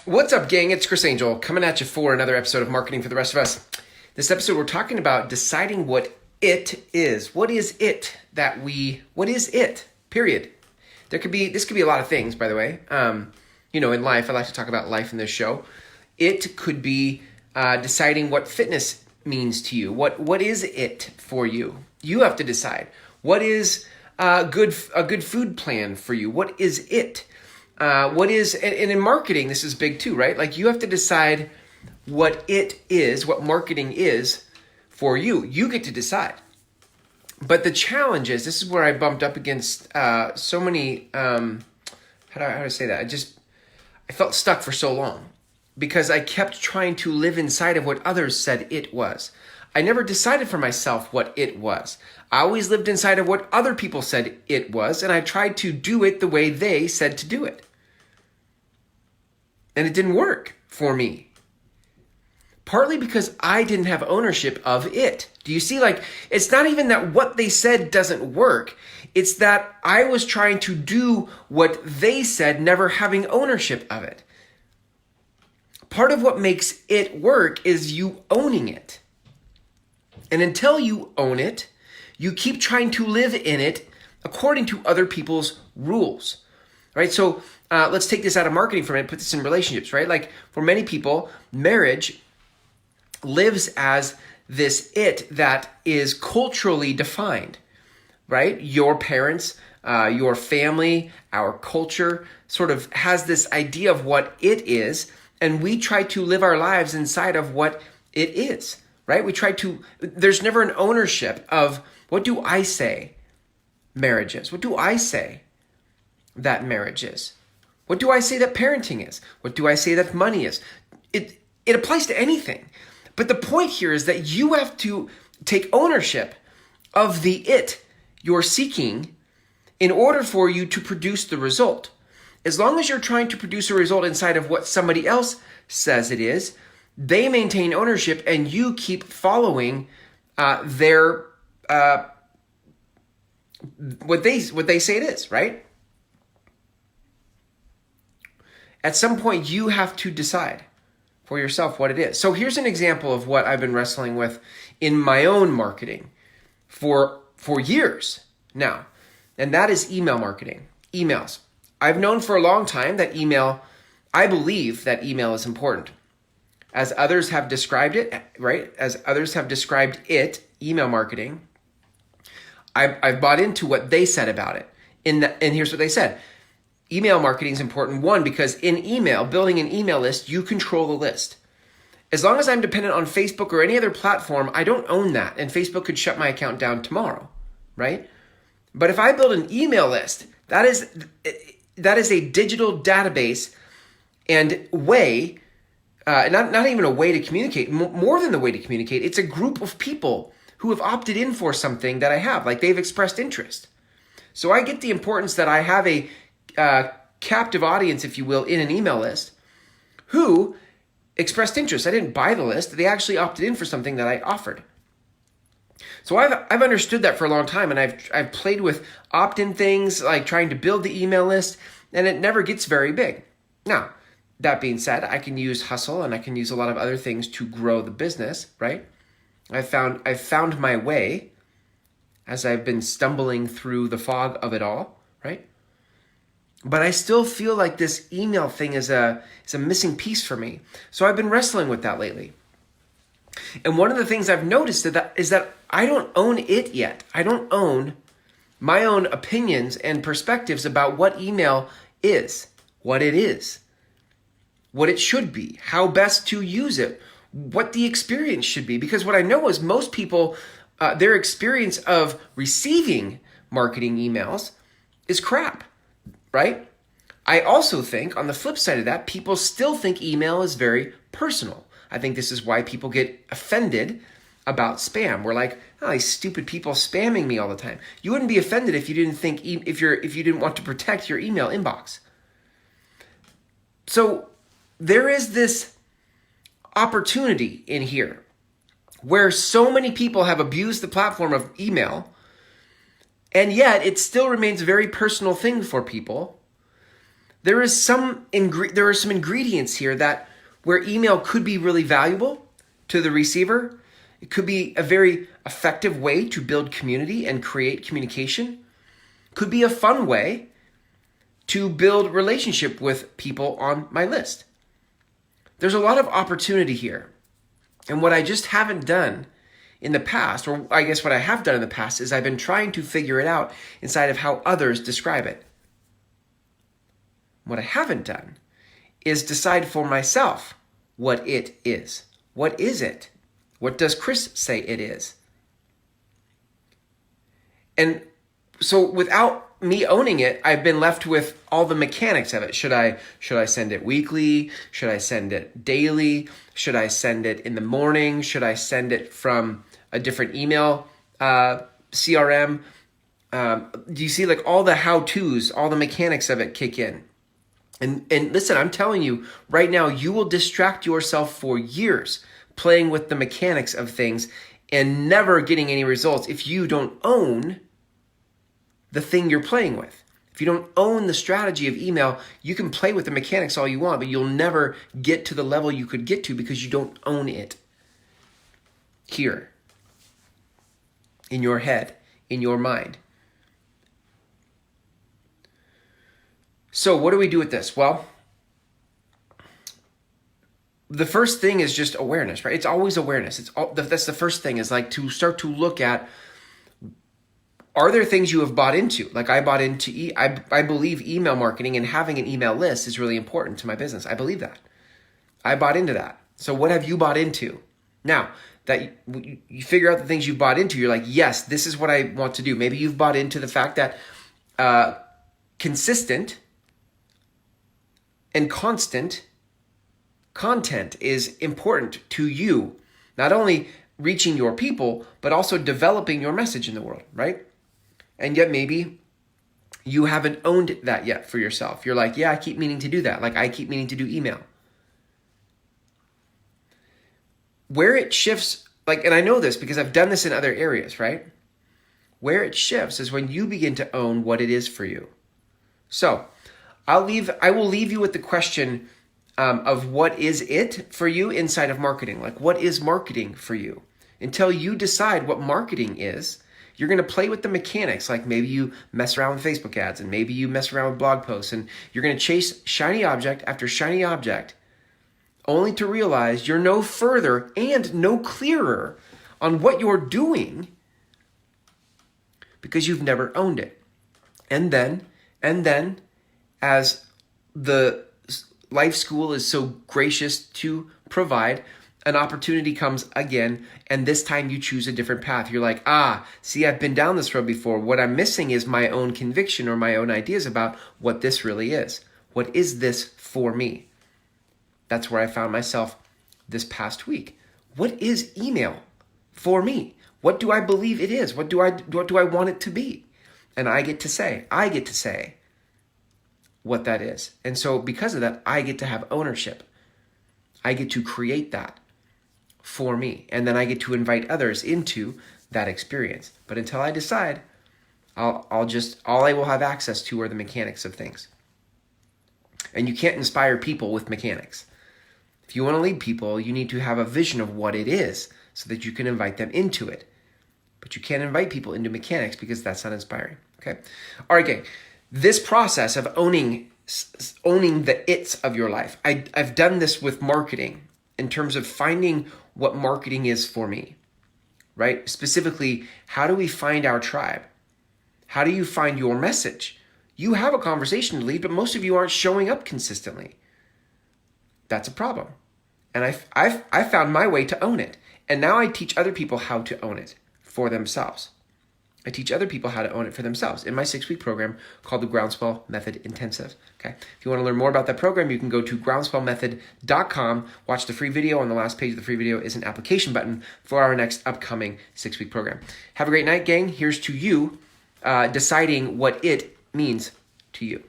What's up, gang? It's Chris Angel coming at you for another episode of Marketing for the Rest of Us. This episode, we're talking about deciding what it is. What is it what is it? Period. This could be a lot of things, by the way. In life, I like to talk about life in this show. It could be deciding what fitness means to you. What is it for you? You have to decide. What is a good food plan for you? What is it? And in marketing, this is big too, right? Like you have to decide what it is, what marketing is for you. You get to decide. But the challenge is, this is where I bumped up against so many, how do I say that? I felt stuck for so long because I kept trying to live inside of what others said it was. I never decided for myself what it was. I always lived inside of what other people said it was, and I tried to do it the way they said to do it. And it didn't work for me. Partly because I didn't have ownership of it. Do you see? It's not even that what they said doesn't work. It's that I was trying to do what they said, never having ownership of it. Part of what makes it work is you owning it. And until you own it, you keep trying to live in it according to other people's rules, right? So let's take this out of marketing for a minute, put this in relationships, right? Like for many people, marriage lives as this it that is culturally defined, right? Your parents, your family, our culture sort of has this idea of what it is, and we try to live our lives inside of what it is, right? There's never an ownership of what do I say marriage is? What do I say that marriage is? What do I say that parenting is? What do I say that money is? It applies to anything. But the point here is that you have to take ownership of the it you're seeking in order for you to produce the result. As long as you're trying to produce a result inside of what somebody else says it is, they maintain ownership and you keep following their what they say it is, right? At some point, you have to decide for yourself what it is. So here's an example of what I've been wrestling with in my own marketing for years now, and that is email marketing, emails. I've known for a long time that I believe that email is important. As others have described it, right? As others have described it, email marketing, I've bought into what they said about it. And here's what they said. Email marketing is important, one, because in email, building an email list, you control the list. As long as I'm dependent on Facebook or any other platform, I don't own that, and Facebook could shut my account down tomorrow, right? But if I build an email list, that is a digital database and way, not even a way to communicate, more than the way to communicate. It's a group of people who have opted in for something that I have, like they've expressed interest. So I get the importance that I have a captive audience, if you will, in an email list who expressed interest. I didn't buy the list. They actually opted in for something that I offered. So I've understood that for a long time, and I've played with opt-in things, like trying to build the email list, and it never gets very big. Now, that being said, I can use Hustle and I can use a lot of other things to grow the business, right? I've found my way as I've been stumbling through the fog of it all, right? But I still feel like this email thing is a missing piece for me. So I've been wrestling with that lately. And one of the things I've noticed is that I don't own it yet. I don't own my own opinions and perspectives about what email is, what it is, what it should be, how best to use it, what the experience should be. Because what I know is most people, their experience of receiving marketing emails is crap. Right? I also think, on the flip side of that, people still think email is very personal. I think this is why people get offended about spam. We're like, oh, these stupid people spamming me all the time. You wouldn't be offended if you didn't think if you didn't want to protect your email inbox. So there is this opportunity in here where so many people have abused the platform of email, and yet it still remains a very personal thing for people there are some ingredients here that where email could be really valuable to the receiver. It could be a very effective way to build community and create communication. Could be a fun way to build relationship with people on my list. There's a lot of opportunity here. And what I just haven't done in the past, or I guess what I have done in the past, is I've been trying to figure it out inside of how others describe it. What I haven't done is decide for myself what it is. What is it? What does Chris say it is? And so without me owning it, I've been left with all the mechanics of it. Should I send it weekly? Should I send it daily? Should I send it in the morning? Should I send it from a different email CRM? Do you see like all the how-tos, all the mechanics of it kick in? And listen, I'm telling you right now, you will distract yourself for years playing with the mechanics of things and never getting any results if you don't own the thing you're playing with. If you don't own the strategy of email, you can play with the mechanics all you want, but you'll never get to the level you could get to because you don't own it here, in your head, in your mind. So what do we do with this? Well, the first thing is just awareness, right? It's always awareness. That's the first thing, is like to start to look at, are there things you have bought into? Like I bought into, I believe email marketing and having an email list is really important to my business. I believe that. I bought into that. So what have you bought into? Now that you figure out the things you've bought into, you're like, yes, this is what I want to do. Maybe you've bought into the fact that consistent and constant content is important to you. Not only reaching your people, but also developing your message in the world, right? And yet maybe you haven't owned that yet for yourself. You're like, yeah, I keep meaning to do that. Like I keep meaning to do email. Where it shifts, like, and I know this because I've done this in other areas, right? Where it shifts is when you begin to own what it is for you. So I will leave you with the question of what is it for you inside of marketing? Like what is marketing for you? Until you decide what marketing is, you're going to play with the mechanics. Like maybe you mess around with Facebook ads and maybe you mess around with blog posts and you're going to chase shiny object after shiny object only to realize you're no further and no clearer on what you're doing because you've never owned it. And then as the life school is so gracious to provide, an opportunity comes again, and this time you choose a different path. You're like, see, I've been down this road before. What I'm missing is my own conviction or my own ideas about what this really is. What is this for me? That's where I found myself this past week. What is email for me? What do I believe it is? What do I want it to be? And I get to say what that is. And so because of that, I get to have ownership. I get to create that for me. And then I get to invite others into that experience. But until I decide, all I will have access to are the mechanics of things. And you can't inspire people with mechanics. If you want to lead people, you need to have a vision of what it is so that you can invite them into it. But you can't invite people into mechanics because that's not inspiring. Okay? All right, gang. This process of owning the it's of your life. I've done this with marketing in terms of finding what marketing is for me, right? Specifically, how do we find our tribe? How do you find your message? You have a conversation to lead, but most of you aren't showing up consistently. That's a problem. And I found my way to own it. And now I teach other people how to own it for themselves. I teach other people how to own it for themselves in my 6-week program called the Groundswell Method Intensive. Okay. If you want to learn more about that program, you can go to groundswellmethod.com, watch the free video. On the last page of the free video is an application button for our next upcoming 6-week program. Have a great night, gang. Here's to you deciding what it means to you.